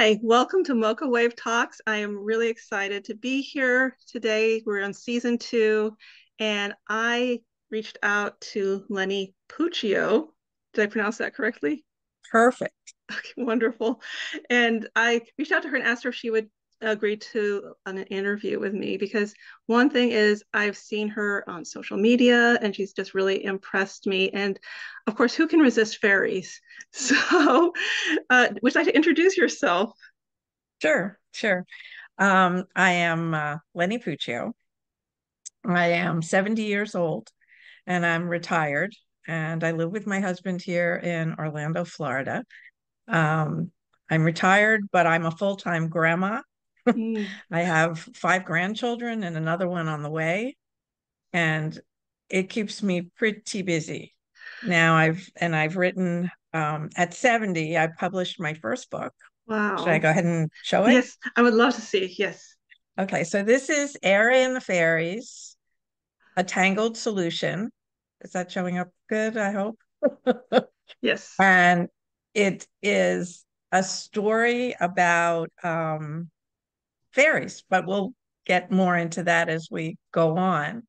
Hi, welcome to Mocha Wave Talks. I am really excited to be here today. We're on season two, and I reached out to Leni Puccio. Did I pronounce that correctly? Perfect. Okay, wonderful. And I reached out to her and asked her if she would agree to an interview with me because one thing is I've seen her on social media and she's just really impressed me. And of course, who can resist fairies? So, would you like to introduce yourself? Sure. I am Leni Puccio. I am 70 years old and I'm retired and I live with my husband here in Orlando, Florida. I'm retired, but I'm a full-time grandma. Mm. I have five grandchildren and another one on the way, and it keeps me pretty busy. Now I've written at 70, I published my first book. Should I Wow. go ahead and show it? Yes, I would love to see. Yes. Okay, so this is Airy and the Fairies, a tangled solution. Is that showing up good? I hope. Yes. And it is a story about fairies, but we'll get more into that as we go on.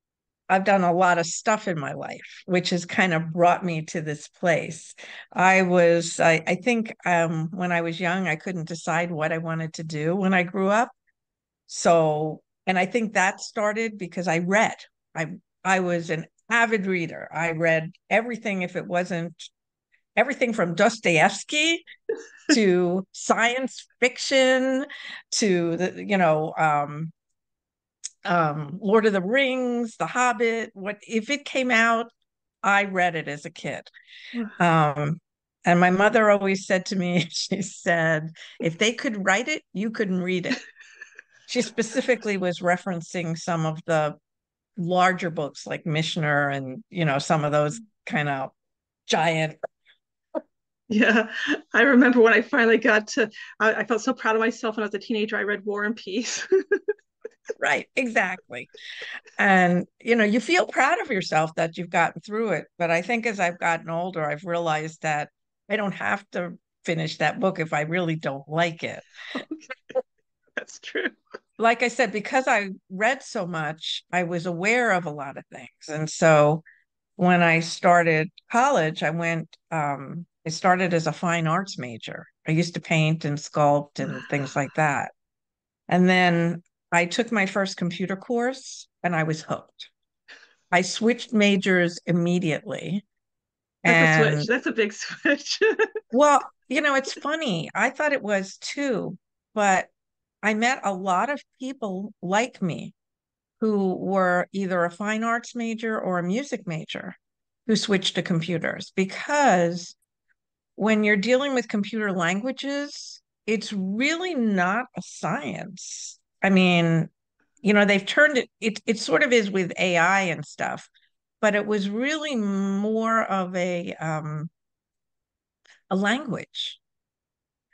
I've done a lot of stuff in my life, which has kind of brought me to this place. I think when I was young, I couldn't decide what I wanted to do when I grew up. So, and I think that started because I read. I I was an avid reader. I read everything if it wasn't everything from Dostoevsky to science fiction to Lord of the Rings, The Hobbit. What if it came out, I read it as a kid. Um, and my mother always said to me, she said, if they could write it, you couldn't read it. She specifically was referencing some of the larger books like Mishner and, some of those kind of giant. Yeah, I remember when I finally got to, I felt so proud of myself when I was a teenager. I read War and Peace. Right, exactly. And, you feel proud of yourself that you've gotten through it. But I think as I've gotten older, I've realized that I don't have to finish that book if I really don't like it. That's true. Like I said, because I read so much, I was aware of a lot of things. And so when I started college, I started as a fine arts major. I used to paint and sculpt and things like that. And then I took my first computer course and I was hooked. I switched majors immediately. That's a switch. And That's a big switch. well, it's funny. I thought it was too, but I met a lot of people like me who were either a fine arts major or a music major who switched to computers because when you're dealing with computer languages, it's really not a science. I mean, they've turned it sort of is with AI and stuff, but it was really more of a language.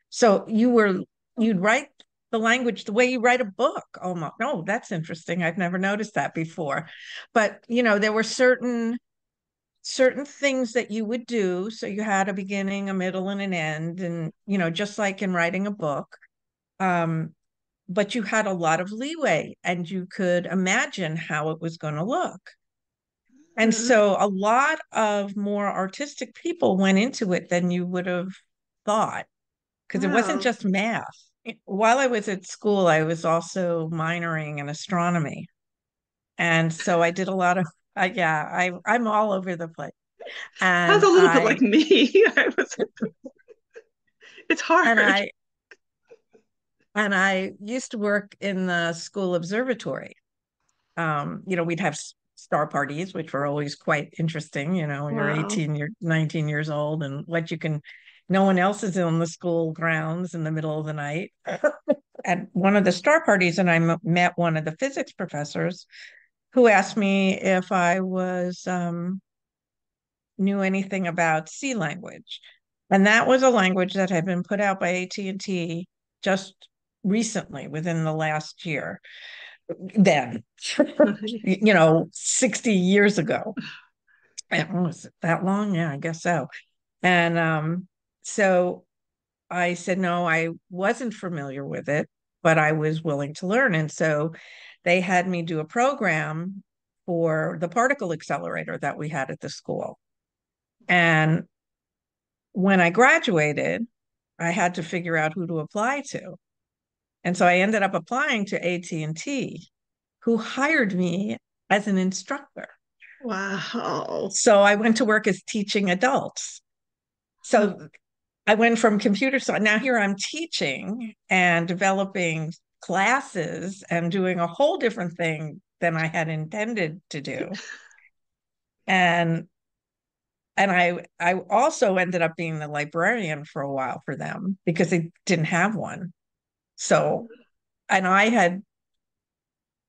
So you'd write the language the way you write a book almost. Oh, that's interesting. I've never noticed that before. But, there were certain things that you would do. So you had a beginning, a middle, and an end. And, just like in writing a book, um, but you had a lot of leeway and you could imagine how it was going to look. And so a lot of more artistic people went into it than you would have thought because it wasn't Wow. just math. While I was at school, I was also minoring in astronomy. And so I did a lot of, yeah, I'm all over the place. Sounds And a little bit I, like me. It's and hard. I, and I used to work in the school observatory. We'd have star parties, which were always quite interesting. When you're Wow. 18, you're 19 years old, and no one else is on the school grounds in the middle of the night. At one of the star parties, and met one of the physics professors who asked me if I was knew anything about C language. And that was a language that had been put out by AT&T just recently within the last year. Then, 60 years ago. And was it that long? Yeah, I guess so. And so I said, no, I wasn't familiar with it, but I was willing to learn. And so they had me do a program for the particle accelerator that we had at the school. And when I graduated, I had to figure out who to apply to. And so I ended up applying to AT&T, who hired me as an instructor. Wow. So I went to work as teaching adults. So I went from computer science. Now here I'm teaching and developing classes and doing a whole different thing than I had intended to do. And I also ended up being the librarian for a while for them because they didn't have one. So, and I had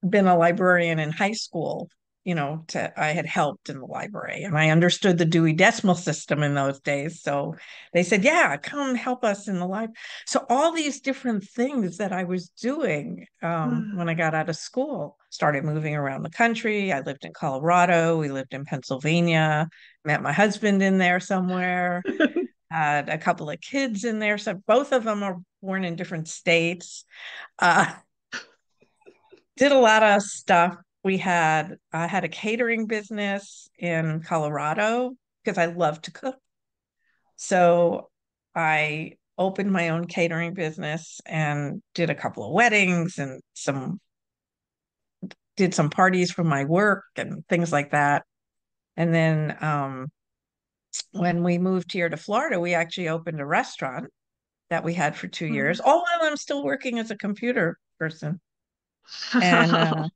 been a librarian in high school, I had helped in the library and I understood the Dewey Decimal System in those days. So they said, yeah, come help us in the library. So all these different things that I was doing when I got out of school, started moving around the country. I lived in Colorado. We lived in Pennsylvania, met my husband in there somewhere, had a couple of kids in there. So both of them are born in different states. Uh, did a lot of stuff. I had a catering business in Colorado because I love to cook. So I opened my own catering business and did a couple of weddings and did some parties for my work and things like that. And then when we moved here to Florida, we actually opened a restaurant that we had for 2 years, all while I'm still working as a computer person. And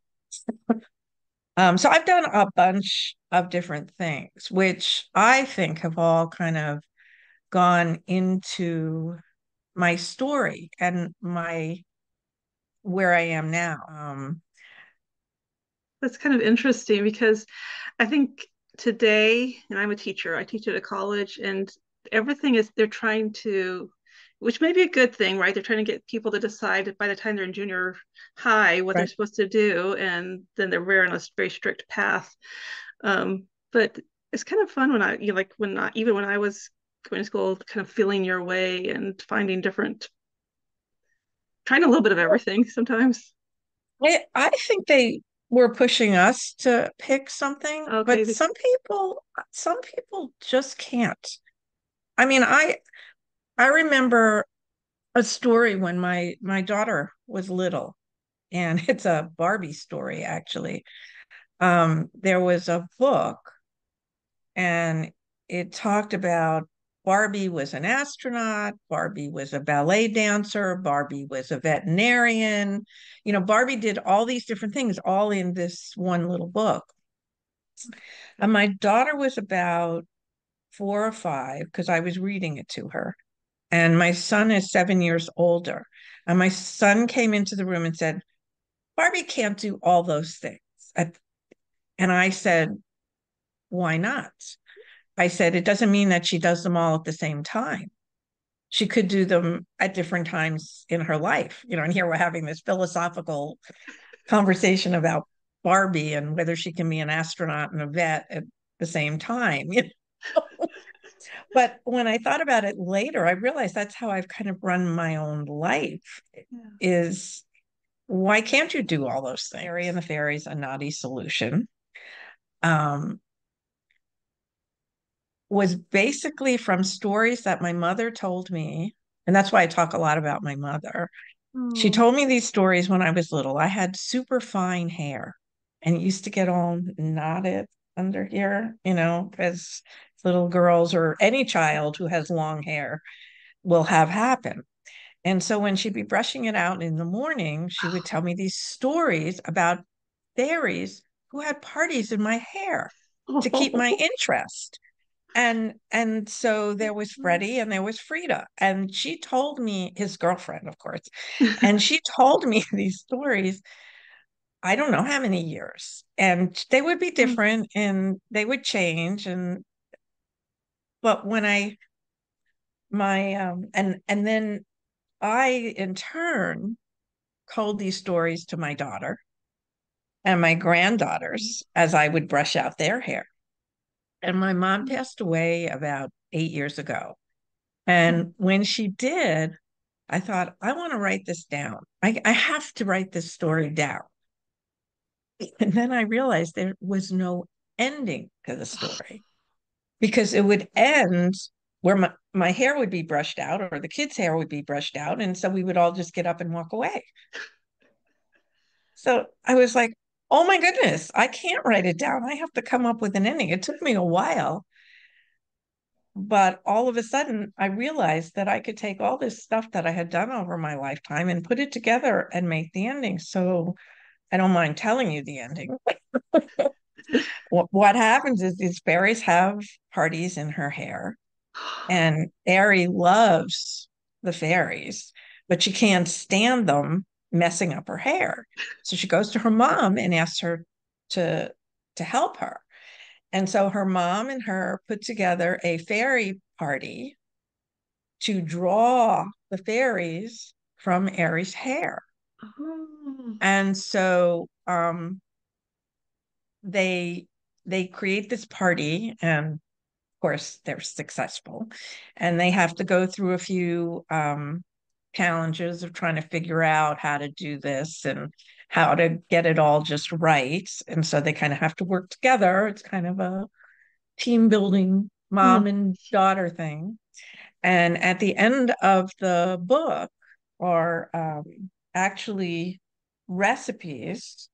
Wow. so I've done a bunch of different things, which I think have all kind of gone into my story and my where I am now. That's kind of interesting because I think today, and I'm a teacher, I teach at a college, and everything is they're trying to, which may be a good thing, right? They're trying to get people to decide by the time they're in junior high what they're Right. supposed to do, and then they're very on a very strict path. But it's kind of fun when like when I, even when I was going to school, kind of feeling your way and finding different, trying a little bit of everything sometimes. I think they were pushing us to pick something, Okay, but some people just can't. I mean, I remember a story when my daughter was little, and it's a Barbie story actually. There was a book and it talked about Barbie was an astronaut, Barbie was a ballet dancer, Barbie was a veterinarian. Barbie did all these different things all in this one little book. And my daughter was about 4 or 5 because I was reading it to her. And my son is 7 years older. And my son came into the room and said, Barbie can't do all those things. And I said, why not? I said, it doesn't mean that she does them all at the same time. She could do them at different times in her life, and here we're having this philosophical conversation about Barbie and whether she can be an astronaut and a vet at the same time. But when I thought about it later, I realized that's how I've kind of run my own life yeah. is why can't you do all those things? Harry and the Fairies, a Knotty Solution. Um, was basically from stories that my mother told me. And that's why I talk a lot about my mother. She Oh. told me these stories when I was little. I had super fine hair and it used to get all knotted under here, as little girls or any child who has long hair will have happen. And so when she'd be brushing it out in the morning, she would tell me these stories about fairies who had parties in my hair to keep my interest. And so there was Freddie and there was Frida. And she told me, his girlfriend, of course, and she told me these stories, I don't know how many years. And they would be different and they would change. But when I my and then I in turn told these stories to my daughter and my granddaughters as I would brush out their hair. And my mom passed away about 8 years ago. And when she did, I thought, I want to write this down. I have to write this story down. And then I realized there was no ending to the story because it would end where my hair would be brushed out or the kids' hair would be brushed out. And so we would all just get up and walk away. So I was like, oh my goodness, I can't write it down. I have to come up with an ending. It took me a while, but all of a sudden I realized that I could take all this stuff that I had done over my lifetime and put it together and make the ending. So I don't mind telling you the ending. What happens is these fairies have parties in her hair, and Ari loves the fairies, but she can't stand them messing up her hair. So she goes to her mom and asks her to to help her. And so her mom and her put together a fairy party to draw the fairies from Ari's hair. Oh. And so they they create this party, and of course they're successful, and they have to go through a few challenges of trying to figure out how to do this and how to get it all just right. And so they kind of have to work together. It's kind of a team building Oh. mom and daughter thing. And at the end of the book are actually recipes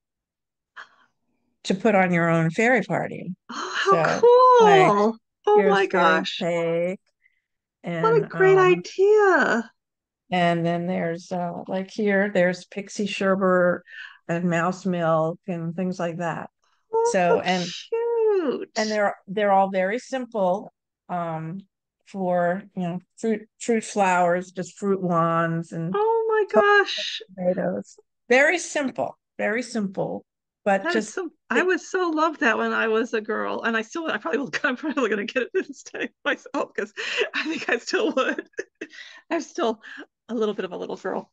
to put on your own fairy party. Oh, how So, like, cool. Oh here's my fairy gosh. cake, What a and great idea. then there's like here, there's pixie sherbet and mouse milk and things like that. Oh, how So, and cute. they're all very simple um for fruit flowers, just fruit wands and Oh my gosh. tomatoes. Very simple, but That is just so, I would so love that when I was a girl. And I probably will, I'm probably going to get it this time myself because I think I still would. I'm still a little bit of a little girl.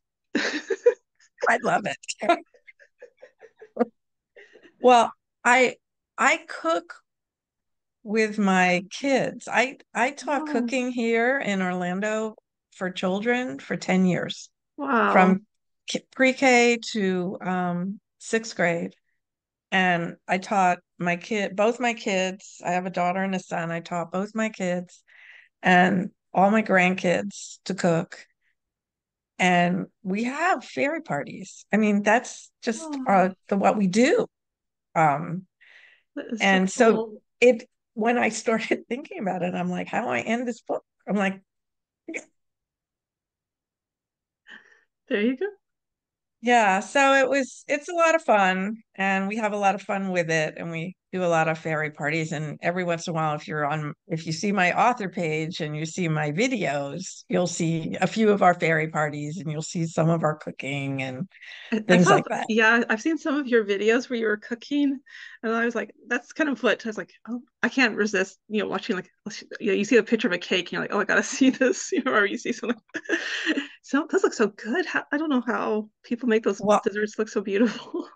I love it. Well, I I cook with my kids. I taught Oh, cooking here in Orlando for children for 10 years, wow. from pre-K to sixth grade. And I taught both my kids. I have a daughter and a son. I taught both my kids and all my grandkids to cook. And we have fairy parties. I mean, that's just Oh, what we do. Um, that is so and so cool. it when I started thinking about it, I'm like, how do I end this book? I'm like, There you go. yeah, so it's a lot of fun, and we have a lot of fun with it, and we do a lot of fairy parties. And every once in a while, if you see my author page and you see my videos, you'll see a few of our fairy parties, and you'll see some of our cooking and I things saw, like that. yeah, I've seen some of your videos where you were cooking, and I was like, that's kind of what I was like, oh, I can't resist, watching like, you see a picture of a cake, and you're like, oh, I gotta see this, or you see something. So those look so good. I don't know how people make those Well, desserts look so beautiful.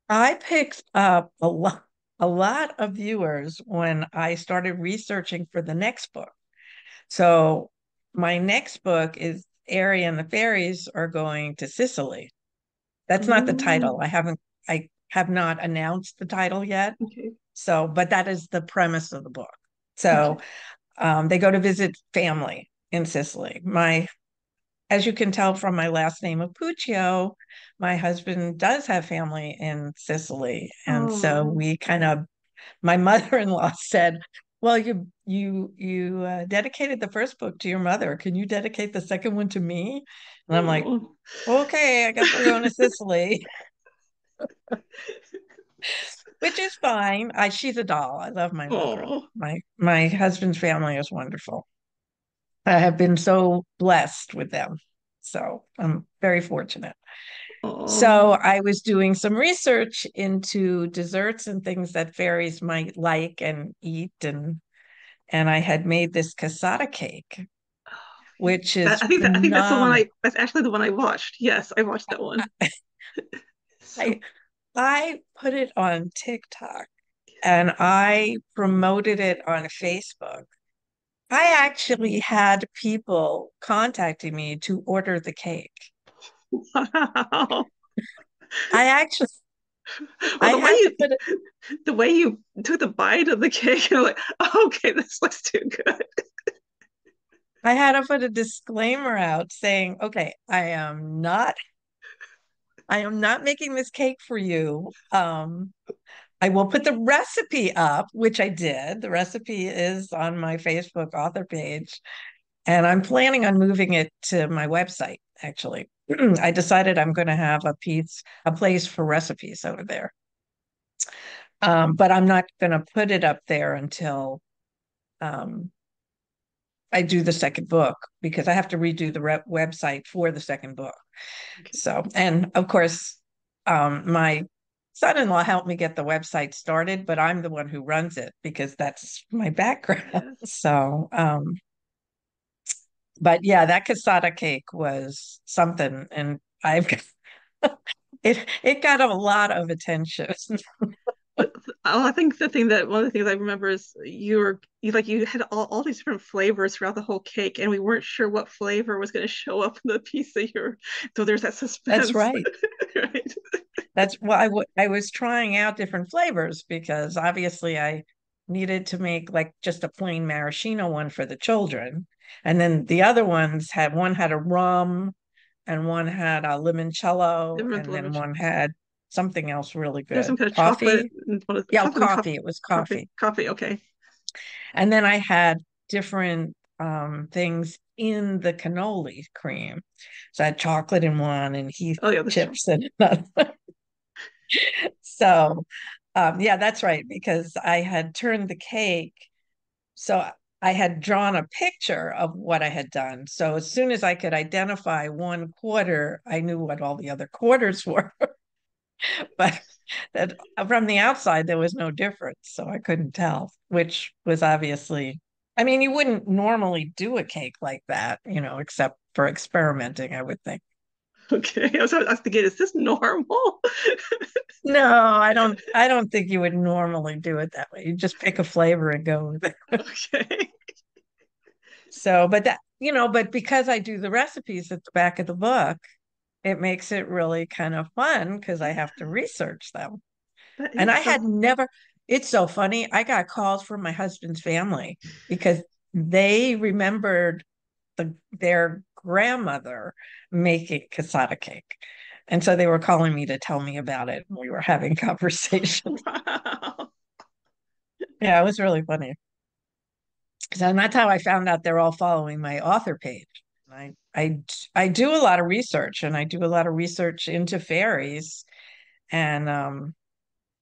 I picked up a lot of viewers when I started researching for the next book. So my next book is Ari and the Fairies are going to Sicily. That's not the Oh, title. I have not announced the title yet. okay, So, but that is the premise of the book. So, okay. they go to visit family in Sicily. As you can tell from my last name of Puccio, my husband does have family in Sicily. And so Oh, we kind of, my mother-in-law said, well, you dedicated the first book to your mother. Can you dedicate the second one to me? And I'm like, oh, okay, I guess we're going to Sicily. Which is fine. She's a doll. I love my mother. oh, My husband's family is wonderful. I have been so blessed with them. So I'm very fortunate. So oh. I was doing some research into desserts and things that fairies might like and eat, and I had made this cassata cake, which is I think that's the one phenomenal. that's actually the one I watched. Yes, I watched that one. I So I put it on TikTok and I promoted it on Facebook. I actually had people contacting me to order the cake. Wow. I actually Well, I had to put it, the way you took the bite of the cake, you're like, oh, okay, this looks too good. I had to put a disclaimer out saying, okay, I am not making this cake for you. I will put the recipe up, which I did. The recipe is on my Facebook author page, and I'm planning on moving it to my website, actually. I decided I'm going to have a place for recipes over there. But I'm not going to put it up there until um, I do the second book because I have to redo the website for the second book. Okay. So, and of course, my son-in-law helped me get the website started, but I'm the one who runs it because that's my background. Yes. So, but yeah, that cassata cake was something, and I've it got a lot of attention. But I think the thing that one of the things I remember is you had all these different flavors throughout the whole cake, and we weren't sure what flavor was going to show up in the piece that you're. So there's that That's suspense, right. right? That's well, I was trying out different flavors because obviously I needed to make like just a plain maraschino one for the children. And then the other ones had one had a rum and one had a limoncello Different and then flavors. one had something else really There's good. some kind of chocolate Coffee. and one of Yeah, chocolate and coffee. It was coffee. coffee. Okay. And then I had different things in the cannoli cream. So I had chocolate in one and Heath Oh yeah, the chocolate. chips in another. So, yeah, that's right, because I had turned the cake. So I had drawn a picture of what I had done. So as soon as I could identify one quarter, I knew what all the other quarters were. But that from the outside, there was no difference. So I couldn't tell, which was obviously, I mean, you wouldn't normally do a cake like that, except for experimenting, I would think. Okay. I was thinking, is this normal? No, I don't think you would normally do it that way. You just pick a flavor and go with it. Okay. So, but because I do the recipes at the back of the book, it makes it really kind of fun because I have to research them. That And is I so. had never, it's so funny. I got calls from my husband's family because they remembered their grandmother making cassata cake. And so they were calling me to tell me about it. And we were having conversations. Wow. Yeah, it was really funny. So that's how I found out they're all following my author page. I do a lot of research and I do a lot of research into fairies. And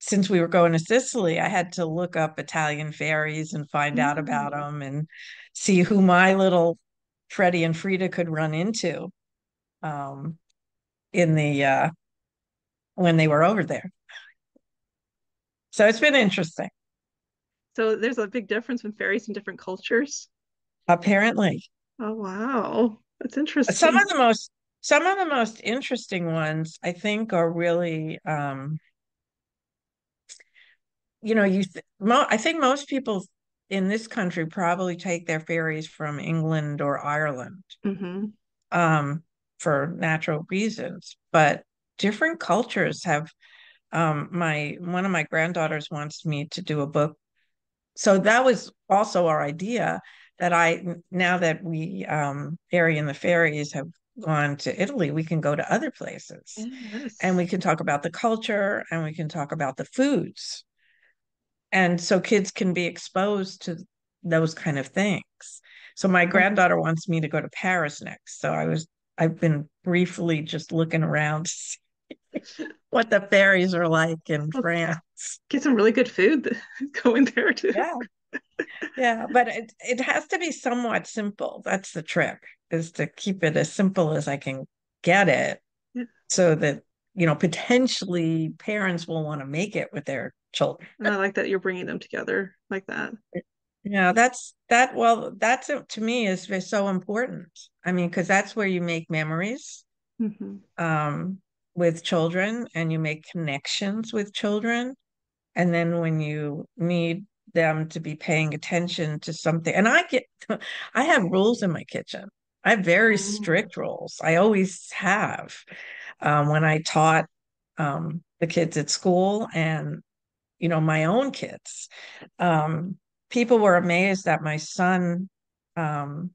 since we were going to Sicily, I had to look up Italian fairies and find out about Mm. them and see who my little Freddie and Frida could run into um, in the when they were over there. So it's been interesting. So there's a big difference in fairies in different cultures. Apparently, Oh wow, that's some interesting. of the most some of the most interesting ones I think are really I think most people in this country probably take their fairies from England or Ireland Hmm. um, for natural reasons, but different cultures have. My one of my granddaughters wants me to do a book, so that was also our idea. That I now that we Airy and the fairies have gone to Italy, we can go to other places and Yes. we can talk about the culture and we can talk about the foods and so kids can be exposed to those kind of things. So my granddaughter wants me to go to Paris next. So I've been briefly just looking around to see what the fairies are like in Well, France. get some really good food going there too. Yeah, yeah, but it has to be somewhat simple. That's the trick, is to keep it as simple as I can get it Yeah. so that, potentially parents will want to make it with their children. And I like that you're bringing them together like that. Yeah, that's to me is so important. I mean, because that's where you make memories Hmm. um, with children and you make connections with children. And then when you need them to be paying attention to something. And I have rules in my kitchen. I have very Mm. strict rules. I always have. When I taught the kids at school and, my own kids, um, people were amazed that my son, um,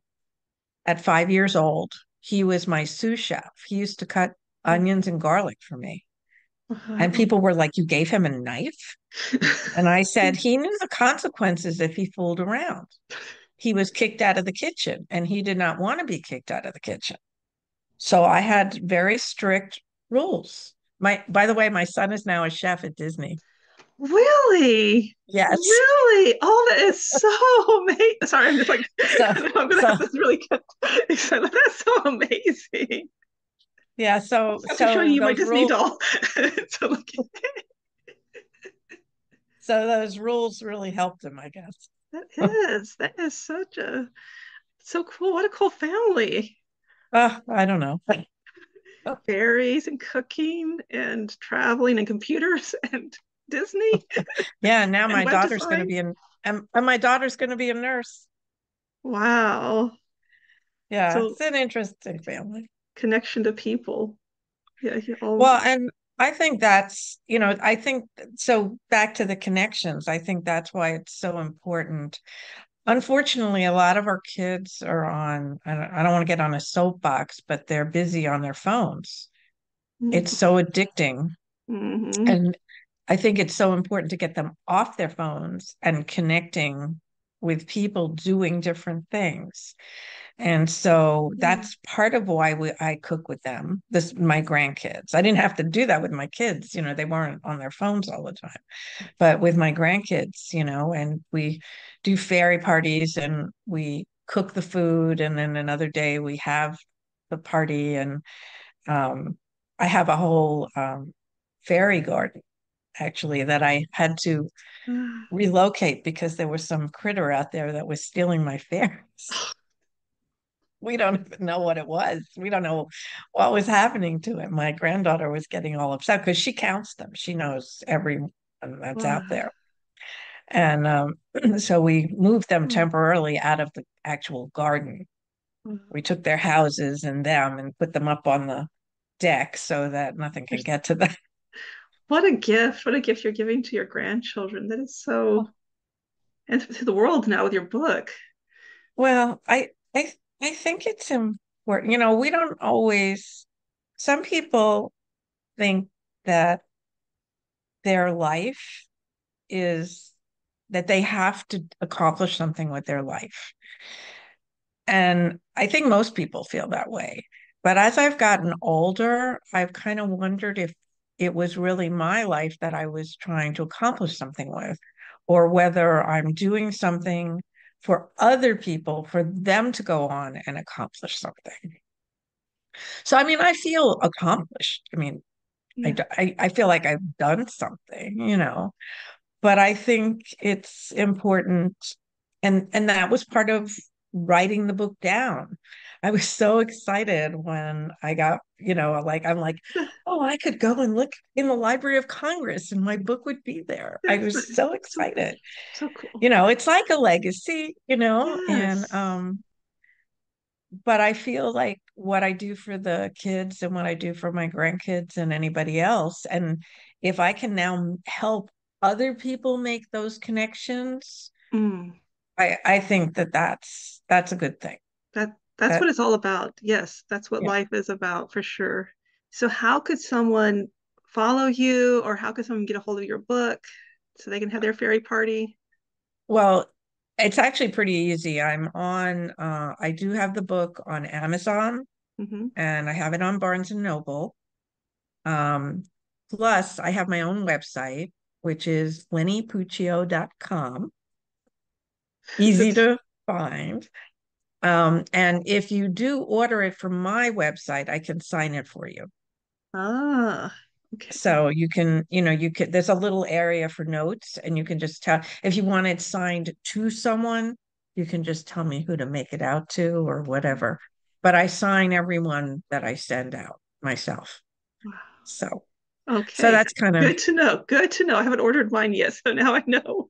at 5 years old, he was my sous chef. He used to cut onions and garlic for me. And Wow. people were like, "You gave him a knife?" And I said, he knew the consequences if he fooled around. He was kicked out of the kitchen, and he did not want to be kicked out of the kitchen. So I had very strict rules. By the way, my son is now a chef at Disney. Really? Yes. Really? Oh, that is so amazing. Sorry, I'm just like, So, I'm gonna have so this really get excited. That's so amazing. yeah, I'll so have to show so you my those Disney rules doll. So like, so those rules really helped him, I guess. that is such a so cool. What a cool family. I don't know. Fairies and cooking and traveling and computers and Disney Yeah, now and my web daughter's going to design. be and my daughter's going to be a nurse. Wow. Yeah, So it's an interesting family. connection to people. Yeah, he all Well, and I think I think so back to the connections. I think that's why it's so important. Unfortunately, a lot of our kids are I don't want to get on a soapbox, but they're busy on their phones. It's so addicting. mm-hmm. And I think it's so important to get them off their phones and connecting with people doing different things. And so Yeah. that's part of why I cook with them, my grandkids. I didn't have to do that with my kids, they weren't on their phones all the time. But with my grandkids, and we do fairy parties and we cook the food, and then another day we have the party, and um, I have a whole fairy garden actually that I had to relocate because there was some critter out there that was stealing my fairies. We don't even know what it was. We don't know what was happening to it. My granddaughter was getting all upset because she counts them. She knows everyone that's Wow. out there. And so we moved them temporarily out of the actual garden. We took their houses and them and put them up on the deck so that nothing can get to them. What a gift. What a gift you're giving to your grandchildren. That is so, and to the world now with your book. Well, I think it's important. We don't always, some people think that their life is that they have to accomplish something with their life. And I think most people feel that way. But as I've gotten older, I've kind of wondered if it was really my life that I was trying to accomplish something with, or whether I'm doing something for other people for them to go on and accomplish something. So, I mean, I feel accomplished. I mean, Yeah. I feel like I've done something. But I think it's important, and that was part of writing the book down. I was so excited when I got, like I'm like, oh, I could go and look in the Library of Congress and my book would be there. I That's was so so excited. so cool. It's like a legacy, and Yes. but I feel like what I do for the kids and what I do for my grandkids and anybody else, and if I can now help other people make those connections, Mm. I think that that's a good thing. That's what That it's all about. Yes, that's what Yeah. life is about for sure. So how could someone follow you or how could someone get a hold of your book so they can have their fairy party? Well, it's actually pretty easy. I do have the book on Amazon Hmm. and I have it on Barnes and Noble. Um, Plus I have my own website, which is lenipuccio.com. Easy It's to find. And if you do order it from my website, I can sign it for you. okay. So there's a little area for notes, and you can just tell if you want it signed to someone, you can just tell me who to make it out to or whatever. But I sign everyone that I send out myself. Wow. So Okay. that's kind of, Good to know. Good to know. I haven't ordered mine yet, so now I know.